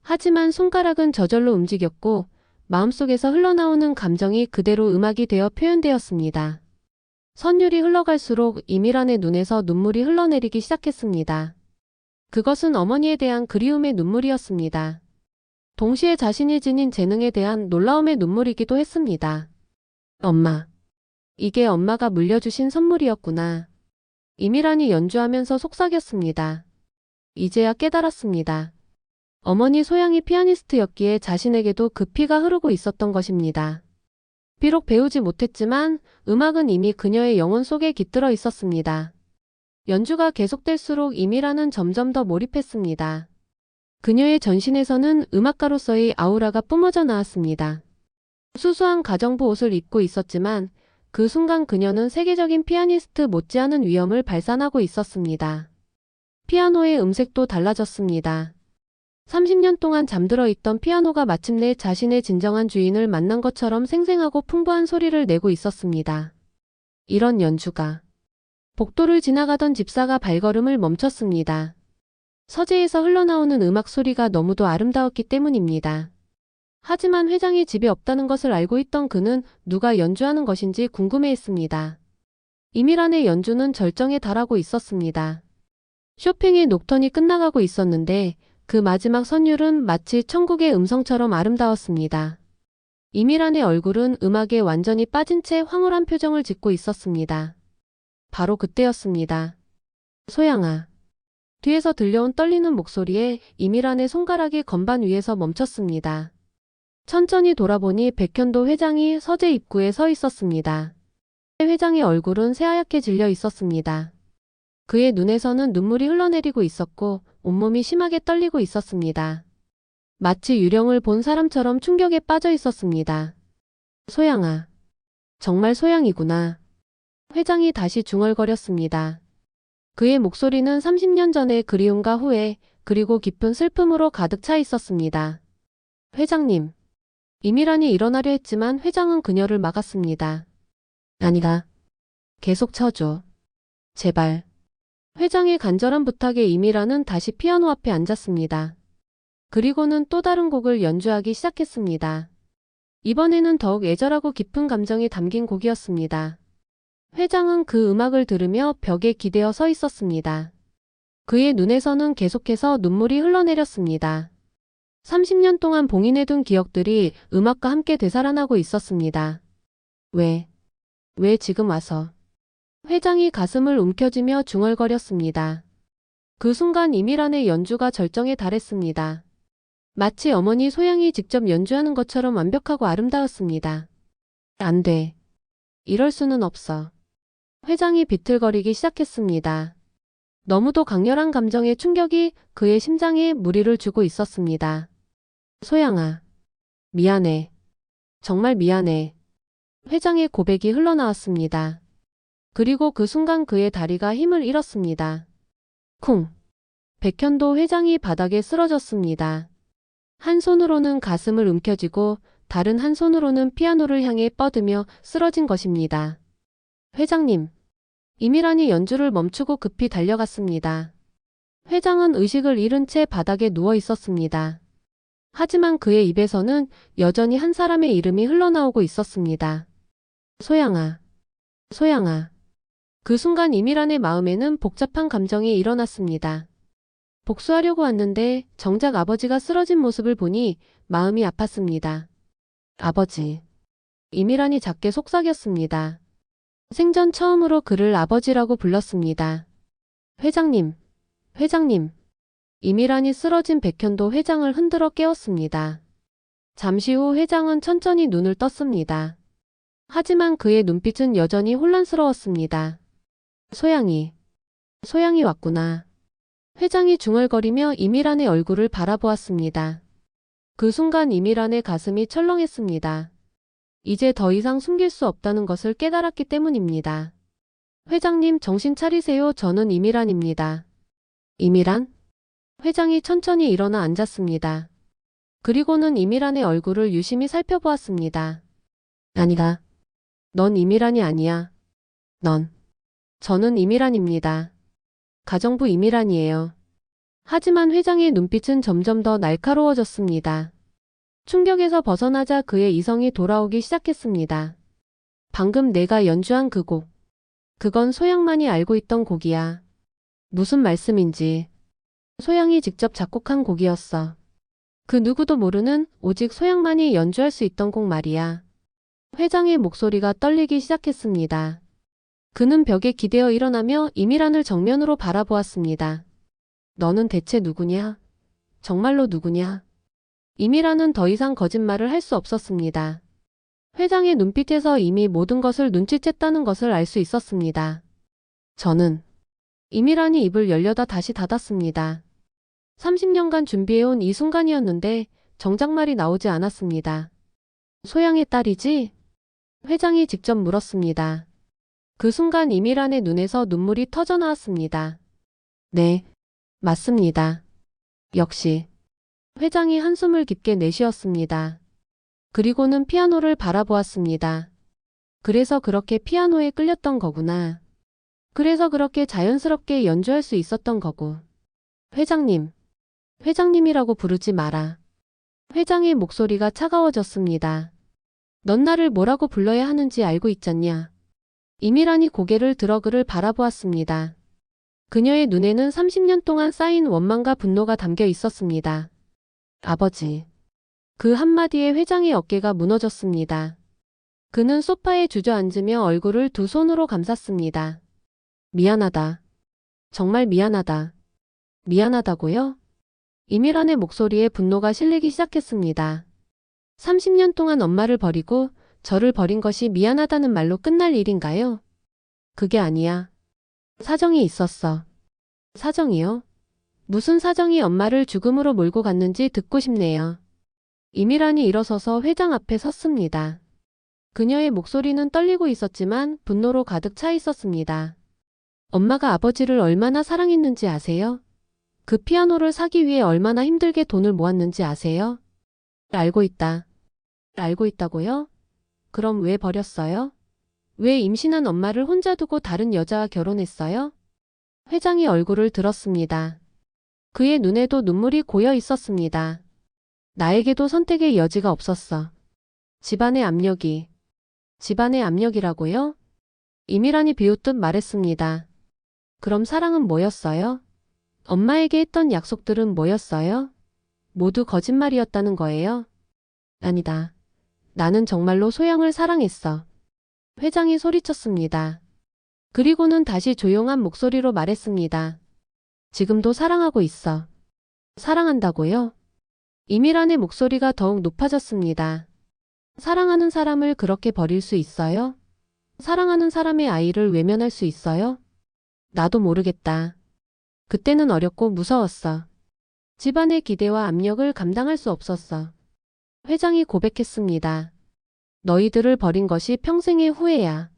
하지만 손가락은 저절로 움직였고 마음속에서 흘러나오는 감정이 그대로 음악이 되어 표현되었습니다. 선율이 흘러갈수록 이미란의 눈에서 눈물이 흘러내리기 시작했습니다. 그것은 어머니에 대한 그리움의 눈물이었습니다. 동시에 자신이 지닌 재능에 대한 놀라움의 눈물이기도 했습니다. 엄마. 이게 엄마가 물려주신 선물이었구나. 이미란이 연주하면서 속삭였습니다. 이제야 깨달았습니다. 어머니 소양이 피아니스트였기에 자신에게도 그 피가 흐르고 있었던 것입니다. 비록 배우지 못했지만 음악은 이미 그녀의 영혼 속에 깃들어 있었습니다. 연주가 계속될수록 이미란은 점점 더 몰입했습니다. 그녀의 전신에서는 음악가로서의 아우라가 뿜어져 나왔습니다. 수수한 가정부 옷을 입고 있었지만 그 순간 그녀는 세계적인 피아니스트 못지않은 위엄을 발산하고 있었습니다. 피아노의 음색도 달라졌습니다. 30년 동안 잠들어 있던 피아노가 마침내 자신의 진정한 주인을 만난 것처럼 생생하고 풍부한 소리를 내고 있었습니다. 이런 연주가. 복도를 지나가던 집사가 발걸음을 멈췄습니다. 서재에서 흘러나오는 음악 소리가 너무도 아름다웠기 때문입니다. 하지만 회장이 집에 없다는 것을 알고 있던 그는 누가 연주하는 것인지 궁금해했습니다. 이미란의 연주는 절정에 달하고 있었습니다. 쇼팽의 녹턴이 끝나가고 있었는데 그 마지막 선율은 마치 천국의 음성처럼 아름다웠습니다. 이미란의 얼굴은 음악에 완전히 빠진 채 황홀한 표정을 짓고 있었습니다. 바로 그때였습니다. 소양아. 뒤에서 들려온 떨리는 목소리에 이미란의 손가락이 건반 위에서 멈췄습니다. 천천히 돌아보니 백현도 회장이 서재 입구에 서 있었습니다. 회장의 얼굴은 새하얗게 질려 있었습니다. 그의 눈에서는 눈물이 흘러내리고 있었고 온몸이 심하게 떨리고 있었습니다. 마치 유령을 본 사람처럼 충격에 빠져 있었습니다. 소양아. 정말 소양이구나. 회장이 다시 중얼거렸습니다. 그의 목소리는 30년 전의 그리움과 후회, 그리고 깊은 슬픔으로 가득 차 있었습니다. 회장님. 이미란이 일어나려 했지만 회장은 그녀를 막았습니다. 아니다. 계속 쳐줘. 제발. 회장의 간절한 부탁에 이미란은 다시 피아노 앞에 앉았습니다. 그리고는 또 다른 곡을 연주하기 시작했습니다. 이번에는 더욱 애절하고 깊은 감정이 담긴 곡이었습니다. 회장은 그 음악을 들으며 벽에 기대어 서 있었습니다. 그의 눈에서는 계속해서 눈물이 흘러내렸습니다. 30년 동안 봉인해둔 기억들이 음악과 함께 되살아나고 있었습니다. 왜 지금 와서? 회장이 가슴을 움켜쥐며 중얼거렸습니다. 그 순간 이미란의 연주가 절정에 달했습니다. 마치 어머니 소양이 직접 연주하는 것처럼 완벽하고 아름다웠습니다. 안 돼. 이럴 수는 없어. 회장이 비틀거리기 시작했습니다. 너무도 강렬한 감정의 충격이 그의 심장에 무리를 주고 있었습니다. 소양아. 미안해. 정말 미안해. 회장의 고백이 흘러나왔습니다. 그리고 그 순간 그의 다리가 힘을 잃었습니다. 쿵. 백현도 회장이 바닥에 쓰러졌습니다. 한 손으로는 가슴을 움켜쥐고 다른 한 손으로는 피아노를 향해 뻗으며 쓰러진 것입니다. 회장님. 이미란이 연주를 멈추고 급히 달려갔습니다. 회장은 의식을 잃은 채 바닥에 누워 있었습니다. 하지만 그의 입에서는 여전히 한 사람의 이름이 흘러나오고 있었습니다. 소양아. 소양아. 그 순간 이미란의 마음에는 복잡한 감정이 일어났습니다. 복수하려고 왔는데 정작 아버지가 쓰러진 모습을 보니 마음이 아팠습니다. 아버지. 이미란이 작게 속삭였습니다. 생전 처음으로 그를 아버지라고 불렀습니다. 회장님, 회장님. 이미란이 쓰러진 백현도 회장을 흔들어 깨웠습니다. 잠시 후 회장은 천천히 눈을 떴습니다. 하지만 그의 눈빛은 여전히 혼란스러웠습니다. 소양이 왔구나. 회장이 중얼거리며 이미란의 얼굴을 바라보았습니다. 그 순간 이미란의 가슴이 철렁했습니다. 이제 더 이상 숨길 수 없다는 것을 깨달았기 때문입니다. 회장님 정신 차리세요. 저는 이미란입니다. 이미란? 회장이 천천히 일어나 앉았습니다. 그리고는 이미란의 얼굴을 유심히 살펴보았습니다. 아니다. 넌 이미란이 아니야. 저는 이미란입니다. 가정부 이미란이에요. 하지만 회장의 눈빛은 점점 더 날카로워졌습니다. 충격에서 벗어나자 그의 이성이 돌아오기 시작했습니다. 방금 내가 연주한 그 곡. 그건 소양만이 알고 있던 곡이야. 무슨 말씀인지. 소양이 직접 작곡한 곡이었어. 그 누구도 모르는 오직 소양만이 연주할 수 있던 곡 말이야. 회장의 목소리가 떨리기 시작했습니다. 그는 벽에 기대어 일어나며 이미란을 정면으로 바라보았습니다. 너는 대체 누구냐? 정말로 누구냐? 이미란은 더 이상 거짓말을 할 수 없었습니다. 회장의 눈빛에서 이미 모든 것을 눈치챘다는 것을 알 수 있었습니다. 저는 이미란이 입을 열려다 다시 닫았습니다. 30년간 준비해온 이 순간이었는데 정작 말이 나오지 않았습니다. 소양의 딸이지? 회장이 직접 물었습니다. 그 순간 이미란의 눈에서 눈물이 터져 나왔습니다. 네, 맞습니다. 역시. 회장이 한숨을 깊게 내쉬었습니다. 그리고는 피아노를 바라보았습니다. 그래서 그렇게 피아노에 끌렸던 거구나. 그래서 그렇게 자연스럽게 연주할 수 있었던 거고. 회장님. 회장님이라고 부르지 마라. 회장의 목소리가 차가워졌습니다. 넌 나를 뭐라고 불러야 하는지 알고 있잖냐. 이미란이 고개를 들어 그를 바라보았습니다. 그녀의 눈에는 30년 동안 쌓인 원망과 분노가 담겨 있었습니다. 아버지. 그 한마디에 회장의 어깨가 무너졌습니다. 그는 소파에 주저앉으며 얼굴을 두 손으로 감쌌습니다. 미안하다. 정말 미안하다. 미안하다고요? 이미란의 목소리에 분노가 실리기 시작했습니다. 30년 동안 엄마를 버리고 저를 버린 것이 미안하다는 말로 끝날 일인가요? 그게 아니야. 사정이 있었어. 사정이요? 무슨 사정이 엄마를 죽음으로 몰고 갔는지 듣고 싶네요. 이미란이 일어서서 회장 앞에 섰습니다. 그녀의 목소리는 떨리고 있었지만 분노로 가득 차 있었습니다. 엄마가 아버지를 얼마나 사랑했는지 아세요? 그 피아노를 사기 위해 얼마나 힘들게 돈을 모았는지 아세요? 알고 있다. 알고 있다고요? 그럼 왜 버렸어요? 왜 임신한 엄마를 혼자 두고 다른 여자와 결혼했어요? 회장이 얼굴을 들었습니다. 그의 눈에도 눈물이 고여 있었습니다. 나에게도 선택의 여지가 없었어. 집안의 압력이. 집안의 압력이라고요? 이미란이 비웃듯 말했습니다. 그럼 사랑은 뭐였어요? 엄마에게 했던 약속들은 뭐였어요? 모두 거짓말이었다는 거예요? 아니다. 나는 정말로 소양을 사랑했어. 회장이 소리쳤습니다. 그리고는 다시 조용한 목소리로 말했습니다. 지금도 사랑하고 있어. 사랑한다고요? 이미란의 목소리가 더욱 높아졌습니다. 사랑하는 사람을 그렇게 버릴 수 있어요? 사랑하는 사람의 아이를 외면할 수 있어요? 나도 모르겠다. 그때는 어렸고 무서웠어. 집안의 기대와 압력을 감당할 수 없었어. 회장이 고백했습니다. 너희들을 버린 것이 평생의 후회야.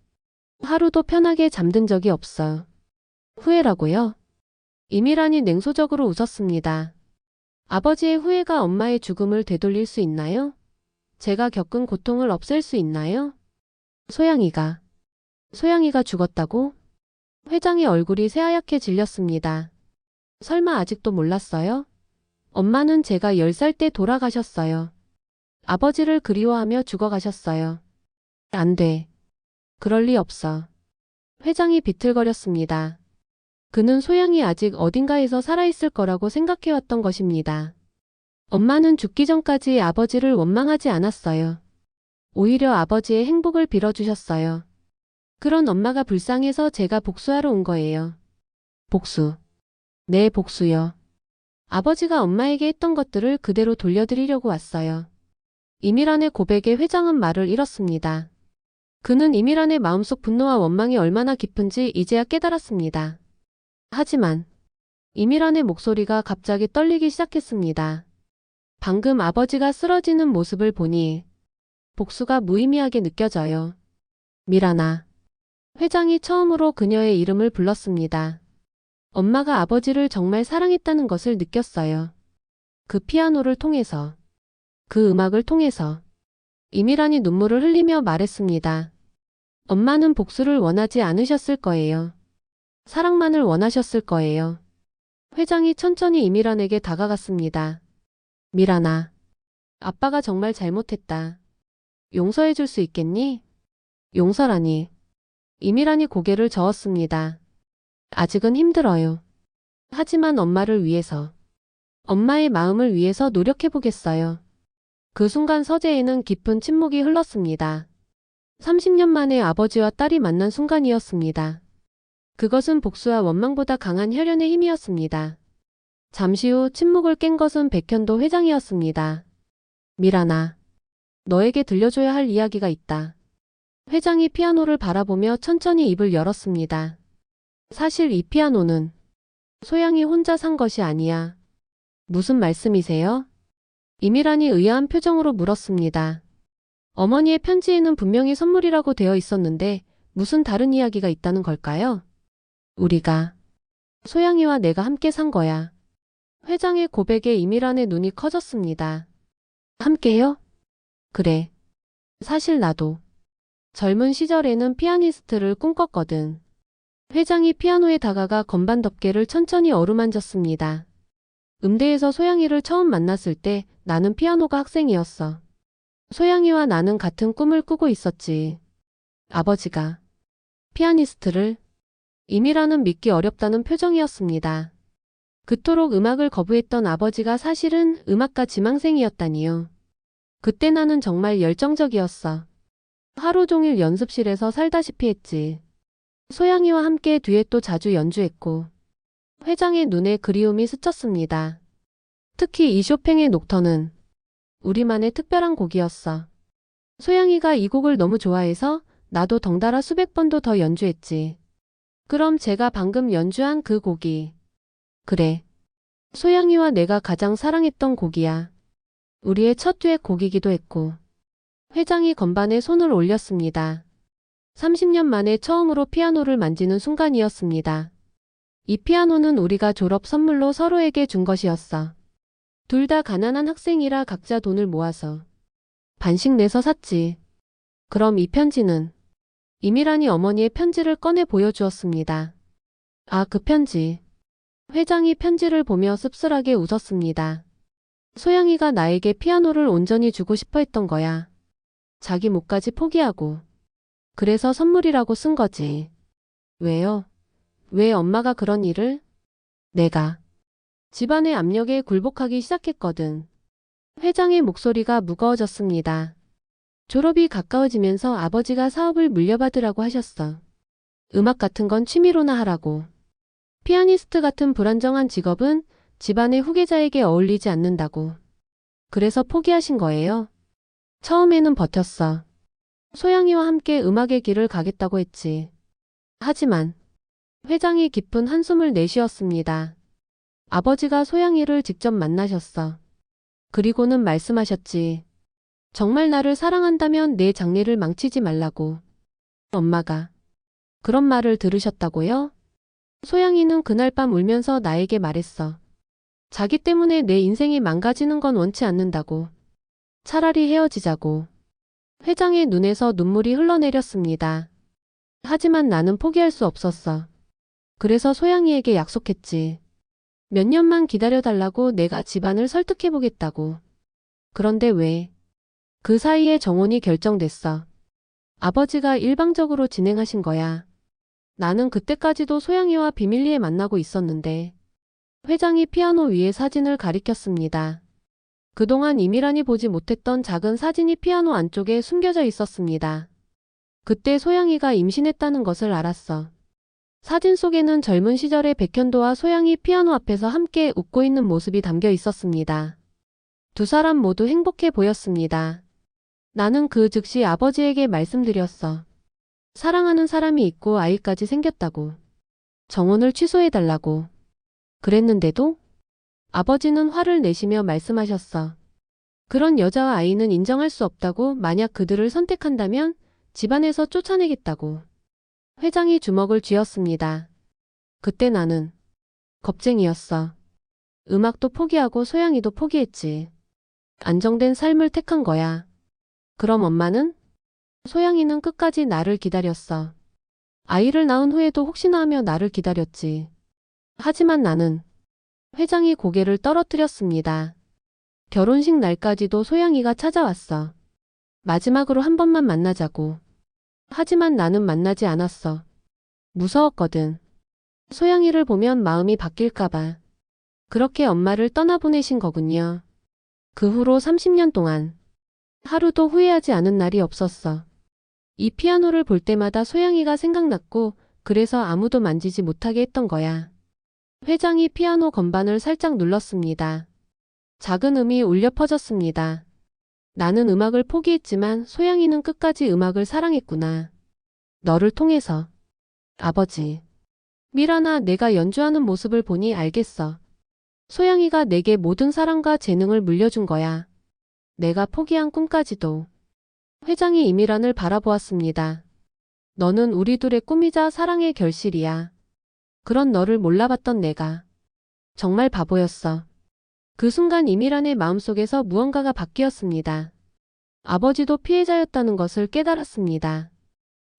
하루도 편하게 잠든 적이 없어. 후회라고요? 이미란이 냉소적으로 웃었습니다. 아버지의 후회가 엄마의 죽음을 되돌릴 수 있나요? 제가 겪은 고통을 없앨 수 있나요? 소양이가 죽었다고? 회장의 얼굴이 새하얗게 질렸습니다. 설마 아직도 몰랐어요? 엄마는 제가 10살 때 돌아가셨어요. 아버지를 그리워하며 죽어가셨어요. 안 돼. 그럴 리 없어. 회장이 비틀거렸습니다. 그는 소양이 아직 어딘가에서 살아있을 거라고 생각해왔던 것입니다. 엄마는 죽기 전까지 아버지를 원망하지 않았어요. 오히려 아버지의 행복을 빌어주셨어요. 그런 엄마가 불쌍해서 제가 복수하러 온 거예요. 복수. 네, 복수요. 아버지가 엄마에게 했던 것들을 그대로 돌려드리려고 왔어요. 이미란의 고백에 회장은 말을 잃었습니다. 그는 이미란의 마음속 분노와 원망이 얼마나 깊은지 이제야 깨달았습니다. 하지만 이미란의 목소리가 갑자기 떨리기 시작했습니다. 방금 아버지가 쓰러지는 모습을 보니 복수가 무의미하게 느껴져요. 미란아. 회장이 처음으로 그녀의 이름을 불렀습니다. 엄마가 아버지를 정말 사랑했다는 것을 느꼈어요. 그 피아노를 통해서, 그 음악을 통해서. 이미란이 눈물을 흘리며 말했습니다. 엄마는 복수를 원하지 않으셨을 거예요. 사랑만을 원하셨을 거예요. 회장이 천천히 이미란에게 다가갔습니다. 미란아, 아빠가 정말 잘못했다. 용서해 줄 수 있겠니? 용서라니. 이미란이 고개를 저었습니다. 아직은 힘들어요. 하지만 엄마를 위해서, 엄마의 마음을 위해서 노력해보겠어요. 그 순간 서재에는 깊은 침묵이 흘렀습니다. 30년 만에 아버지와 딸이 만난 순간이었습니다. 그것은 복수와 원망보다 강한 혈연의 힘이었습니다. 잠시 후 침묵을 깬 것은 백현도 회장이었습니다. 미란아, 너에게 들려줘야 할 이야기가 있다. 회장이 피아노를 바라보며 천천히 입을 열었습니다. 사실 이 피아노는 소양이 혼자 산 것이 아니야. 무슨 말씀이세요? 이미란이 의아한 표정으로 물었습니다. 어머니의 편지에는 분명히 선물이라고 되어 있었는데 무슨 다른 이야기가 있다는 걸까요? 우리가, 소양이와 내가 함께 산 거야. 회장의 고백에 이미란의 눈이 커졌습니다. 함께요? 그래. 사실 나도 젊은 시절에는 피아니스트를 꿈꿨거든. 회장이 피아노에 다가가 건반 덮개를 천천히 어루만졌습니다. 음대에서 소양이를 처음 만났을 때 나는 피아노가 학생이었어. 소양이와 나는 같은 꿈을 꾸고 있었지. 아버지가 피아니스트를? 이미라는 믿기 어렵다는 표정이었습니다. 그토록 음악을 거부했던 아버지가 사실은 음악가 지망생이었다니요. 그때 나는 정말 열정적이었어. 하루 종일 연습실에서 살다시피 했지. 소양이와 함께 듀엣도 자주 연주했고 회장의 눈에 그리움이 스쳤습니다. 특히 이 쇼팽의 녹터는 우리만의 특별한 곡이었어. 소양이가 이 곡을 너무 좋아해서 나도 덩달아 수백 번도 더 연주했지. 그럼 제가 방금 연주한 그 곡이 그래. 소양이와 내가 가장 사랑했던 곡이야. 우리의 첫 듀엣 곡이기도 했고. 회장이 건반에 손을 올렸습니다. 30년 만에 처음으로 피아노를 만지는 순간이었습니다. 이 피아노는 우리가 졸업 선물로 서로에게 준 것이었어. 둘 다 가난한 학생이라 각자 돈을 모아서 반씩 내서 샀지. 그럼 이 편지는? 이미란이 어머니의 편지를 꺼내 보여주었습니다. 아, 그 편지. 회장이 편지를 보며 씁쓸하게 웃었습니다. 소양이가 나에게 피아노를 온전히 주고 싶어 했던 거야. 자기 몫까지 포기하고. 그래서 선물이라고 쓴 거지. 왜요? 왜 엄마가 그런 일을? 내가 집안의 압력에 굴복하기 시작했거든. 회장의 목소리가 무거워졌습니다. 졸업이 가까워지면서 아버지가 사업을 물려받으라고 하셨어. 음악 같은 건 취미로나 하라고. 피아니스트 같은 불안정한 직업은 집안의 후계자에게 어울리지 않는다고. 그래서 포기하신 거예요? 처음에는 버텼어. 소양이와 함께 음악의 길을 가겠다고 했지. 하지만 회장이 깊은 한숨을 내쉬었습니다. 아버지가 소양이를 직접 만나셨어. 그리고는 말씀하셨지. 정말 나를 사랑한다면 내 장래를 망치지 말라고. 엄마가 그런 말을 들으셨다고요? 소양이는 그날 밤 울면서 나에게 말했어. 자기 때문에 내 인생이 망가지는 건 원치 않는다고. 차라리 헤어지자고. 회장의 눈에서 눈물이 흘러내렸습니다. 하지만 나는 포기할 수 없었어. 그래서 소양이에게 약속했지. 몇 년만 기다려달라고 내가 집안을 설득해보겠다고. 그런데 왜? 그 사이에 정혼이 결정됐어. 아버지가 일방적으로 진행하신 거야. 나는 그때까지도 소양이와 비밀리에 만나고 있었는데. 회장이 피아노 위에 사진을 가리켰습니다. 그동안 이미란이 보지 못했던 작은 사진이 피아노 안쪽에 숨겨져 있었습니다. 그때 소양이가 임신했다는 것을 알았어. 사진 속에는 젊은 시절의 백현도와 소양이 피아노 앞에서 함께 웃고 있는 모습이 담겨 있었습니다. 두 사람 모두 행복해 보였습니다. 나는 그 즉시 아버지에게 말씀드렸어. 사랑하는 사람이 있고 아이까지 생겼다고. 정혼을 취소해달라고. 그랬는데도 아버지는 화를 내시며 말씀하셨어. 그런 여자와 아이는 인정할 수 없다고. 만약 그들을 선택한다면 집안에서 쫓아내겠다고. 회장이 주먹을 쥐었습니다. 그때 나는 겁쟁이였어. 음악도 포기하고 소양이도 포기했지. 안정된 삶을 택한 거야. 그럼 엄마는? 소양이는 끝까지 나를 기다렸어. 아이를 낳은 후에도 혹시나 하며 나를 기다렸지. 하지만 나는 회장이 고개를 떨어뜨렸습니다. 결혼식 날까지도 소양이가 찾아왔어. 마지막으로 한 번만 만나자고. 하지만 나는 만나지 않았어. 무서웠거든. 소양이를 보면 마음이 바뀔까봐. 그렇게 엄마를 떠나보내신 거군요. 그 후로 30년 동안 하루도 후회하지 않은 날이 없었어. 이 피아노를 볼 때마다 소양이가 생각났고 그래서 아무도 만지지 못하게 했던 거야. 회장이 피아노 건반을 살짝 눌렀습니다. 작은 음이 울려 퍼졌습니다. 나는 음악을 포기했지만 소양이는 끝까지 음악을 사랑했구나. 너를 통해서. 아버지. 미란아, 내가 연주하는 모습을 보니 알겠어. 소양이가 내게 모든 사랑과 재능을 물려준 거야. 내가 포기한 꿈까지도. 회장이 이미란을 바라보았습니다. 너는 우리 둘의 꿈이자 사랑의 결실이야. 그런 너를 몰라봤던 내가 정말 바보였어. 그 순간 이미란의 마음속에서 무언가가 바뀌었습니다. 아버지도 피해자였다는 것을 깨달았습니다.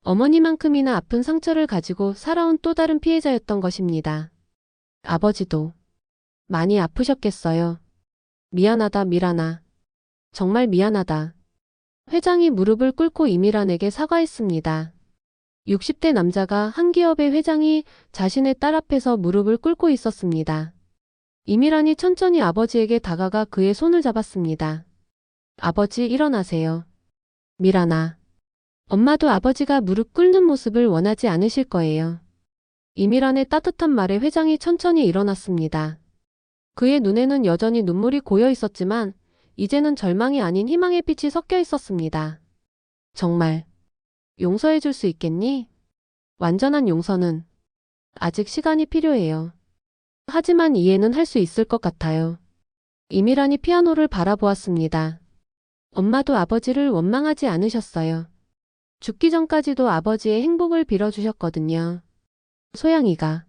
어머니만큼이나 아픈 상처를 가지고 살아온 또 다른 피해자였던 것입니다. 아버지도 많이 아프셨겠어요. 미안하다, 미란아. 정말 미안하다. 회장이 무릎을 꿇고 이미란에게 사과했습니다. 60대 남자가 한 기업의 회장이 자신의 딸 앞에서 무릎을 꿇고 있었습니다. 이미란이 천천히 아버지에게 다가가 그의 손을 잡았습니다. 아버지, 일어나세요. 미란아. 엄마도 아버지가 무릎 꿇는 모습을 원하지 않으실 거예요. 이미란의 따뜻한 말에 회장이 천천히 일어났습니다. 그의 눈에는 여전히 눈물이 고여 있었지만 이제는 절망이 아닌 희망의 빛이 섞여 있었습니다. 정말 용서해 줄 수 있겠니? 완전한 용서는 아직 시간이 필요해요. 하지만 이해는 할 수 있을 것 같아요. 이미란이 피아노를 바라보았습니다. 엄마도 아버지를 원망하지 않으셨어요. 죽기 전까지도 아버지의 행복을 빌어주셨거든요. 소양이가.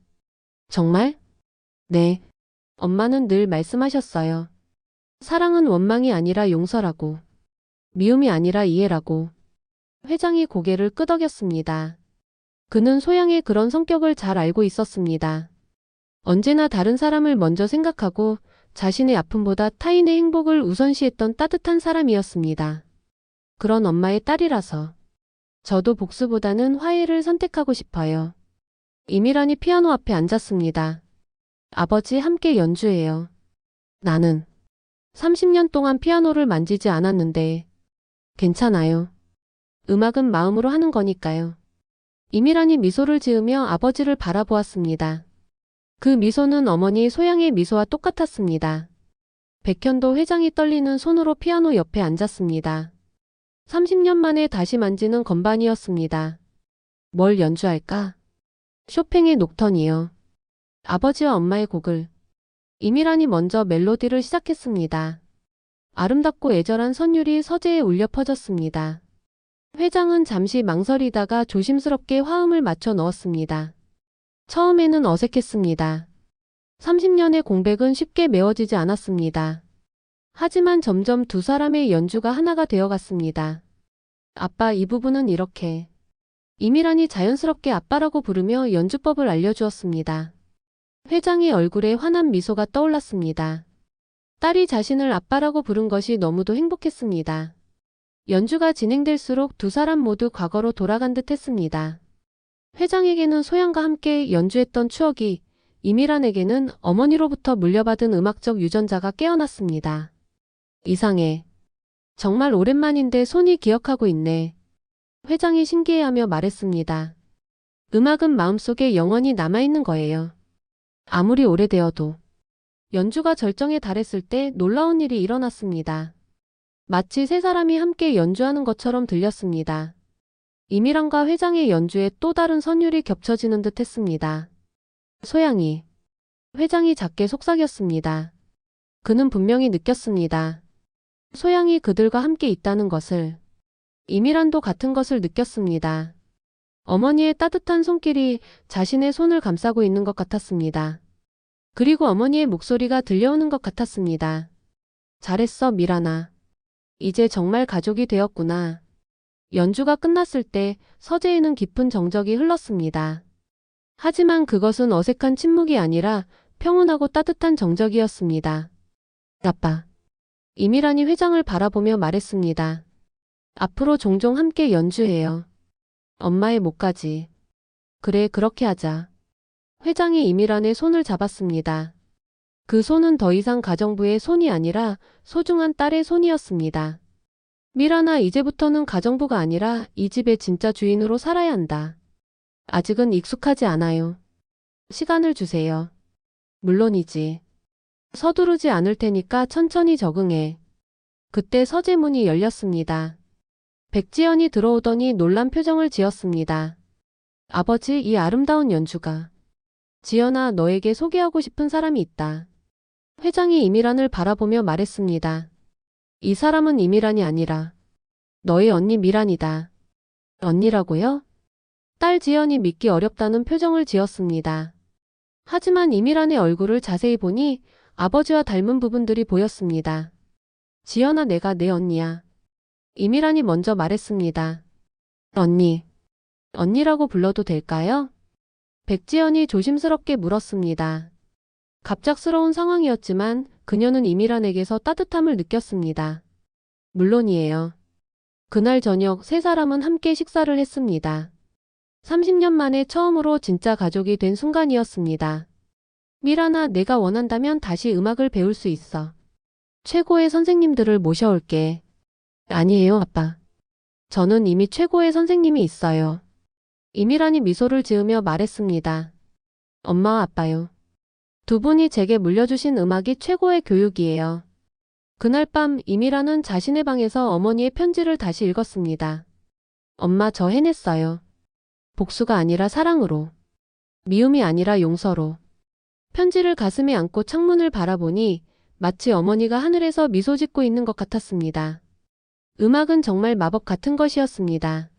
정말? 네. 엄마는 늘 말씀하셨어요. 사랑은 원망이 아니라 용서라고. 미움이 아니라 이해라고. 회장이 고개를 끄덕였습니다. 그는 소양의 그런 성격을 잘 알고 있었습니다. 언제나 다른 사람을 먼저 생각하고 자신의 아픔보다 타인의 행복을 우선시했던 따뜻한 사람이었습니다. 그런 엄마의 딸이라서. 저도 복수보다는 화해를 선택하고 싶어요. 이미란이 피아노 앞에 앉았습니다. 아버지, 함께 연주해요. 나는 30년 동안 피아노를 만지지 않았는데 괜찮아요. 음악은 마음으로 하는 거니까요. 이미란이 미소를 지으며 아버지를 바라보았습니다. 그 미소는 어머니 소양의 미소와 똑같았습니다. 백현도 회장이 떨리는 손으로 피아노 옆에 앉았습니다. 30년 만에 다시 만지는 건반이었습니다. 뭘 연주할까? 쇼팽의 녹턴이요. 아버지와 엄마의 곡을. 이미란이 먼저 멜로디를 시작했습니다. 아름답고 애절한 선율이 서재에 울려 퍼졌습니다. 회장은 잠시 망설이다가 조심스럽게 화음을 맞춰 넣었습니다. 처음에는 어색했습니다. 30년의 공백은 쉽게 메워지지 않았습니다. 하지만 점점 두 사람의 연주가 하나가 되어갔습니다. 아빠, 이 부분은 이렇게. 이미란이 자연스럽게 아빠라고 부르며 연주법을 알려주었습니다. 회장의 얼굴에 환한 미소가 떠올랐습니다. 딸이 자신을 아빠라고 부른 것이 너무도 행복했습니다. 연주가 진행될수록 두 사람 모두 과거로 돌아간 듯 했습니다. 회장에게는 소양과 함께 연주했던 추억이, 이미란에게는 어머니로부터 물려받은 음악적 유전자가 깨어났습니다. 이상해. 정말 오랜만인데 손이 기억하고 있네. 회장이 신기해하며 말했습니다. 음악은 마음속에 영원히 남아있는 거예요. 아무리 오래되어도. 연주가 절정에 달했을 때 놀라운 일이 일어났습니다. 마치 세 사람이 함께 연주하는 것처럼 들렸습니다. 이미란과 회장의 연주에 또 다른 선율이 겹쳐지는 듯 했습니다. 소양이. 회장이 작게 속삭였습니다. 그는 분명히 느꼈습니다. 소양이 그들과 함께 있다는 것을. 이미란도 같은 것을 느꼈습니다. 어머니의 따뜻한 손길이 자신의 손을 감싸고 있는 것 같았습니다. 그리고 어머니의 목소리가 들려오는 것 같았습니다. 잘했어, 미란아. 이제 정말 가족이 되었구나. 연주가 끝났을 때 서재에는 깊은 정적이 흘렀습니다. 하지만 그것은 어색한 침묵이 아니라 평온하고 따뜻한 정적이었습니다. 아빠. 이미란이 회장을 바라보며 말했습니다. 앞으로 종종 함께 연주해요. 엄마의 목까지. 그래, 그렇게 하자. 회장이 이미란의 손을 잡았습니다. 그 손은 더 이상 가정부의 손이 아니라 소중한 딸의 손이었습니다. 미란아, 이제부터는 가정부가 아니라 이 집의 진짜 주인으로 살아야 한다. 아직은 익숙하지 않아요. 시간을 주세요. 물론이지. 서두르지 않을 테니까 천천히 적응해. 그때 서재문이 열렸습니다. 백지연이 들어오더니 놀란 표정을 지었습니다. 아버지, 이 아름다운 연주가. 지연아, 너에게 소개하고 싶은 사람이 있다. 회장이 이미란을 바라보며 말했습니다. 이 사람은 이미란이 아니라 너의 언니 미란이다. 언니라고요? 딸 지연이 믿기 어렵다는 표정을 지었습니다. 하지만 이미란의 얼굴을 자세히 보니 아버지와 닮은 부분들이 보였습니다. 지연아, 내가 내 언니야. 이미란이 먼저 말했습니다. 언니. 언니라고 불러도 될까요? 백지연이 조심스럽게 물었습니다. 갑작스러운 상황이었지만 그녀는 이미란에게서 따뜻함을 느꼈습니다. 물론이에요. 그날 저녁 세 사람은 함께 식사를 했습니다. 30년 만에 처음으로 진짜 가족이 된 순간이었습니다. 미란아, 내가 원한다면 다시 음악을 배울 수 있어. 최고의 선생님들을 모셔올게. 아니에요, 아빠. 저는 이미 최고의 선생님이 있어요. 이미란이 미소를 지으며 말했습니다. 엄마와 아빠요. 두 분이 제게 물려주신 음악이 최고의 교육이에요. 그날 밤 이미란은 자신의 방에서 어머니의 편지를 다시 읽었습니다. 엄마, 저 해냈어요. 복수가 아니라 사랑으로. 미움이 아니라 용서로. 편지를 가슴에 안고 창문을 바라보니 마치 어머니가 하늘에서 미소 짓고 있는 것 같았습니다. 음악은 정말 마법 같은 것이었습니다.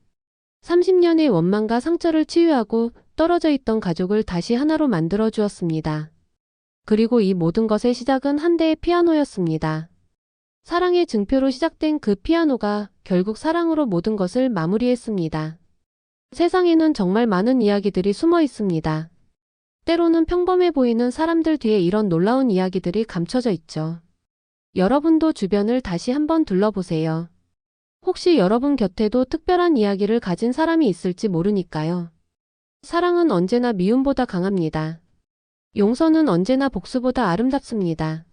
30년의 원망과 상처를 치유하고 떨어져 있던 가족을 다시 하나로 만들어 주었습니다. 그리고 이 모든 것의 시작은 한 대의 피아노였습니다. 사랑의 증표로 시작된 그 피아노가 결국 사랑으로 모든 것을 마무리했습니다. 세상에는 정말 많은 이야기들이 숨어 있습니다. 때로는 평범해 보이는 사람들 뒤에 이런 놀라운 이야기들이 감춰져 있죠. 여러분도 주변을 다시 한번 둘러보세요. 혹시 여러분 곁에도 특별한 이야기를 가진 사람이 있을지 모르니까요. 사랑은 언제나 미움보다 강합니다. 용서는 언제나 복수보다 아름답습니다.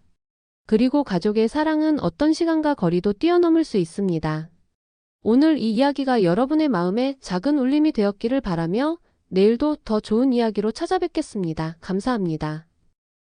그리고 가족의 사랑은 어떤 시간과 거리도 뛰어넘을 수 있습니다. 오늘 이 이야기가 여러분의 마음에 작은 울림이 되었기를 바라며 내일도 더 좋은 이야기로 찾아뵙겠습니다. 감사합니다.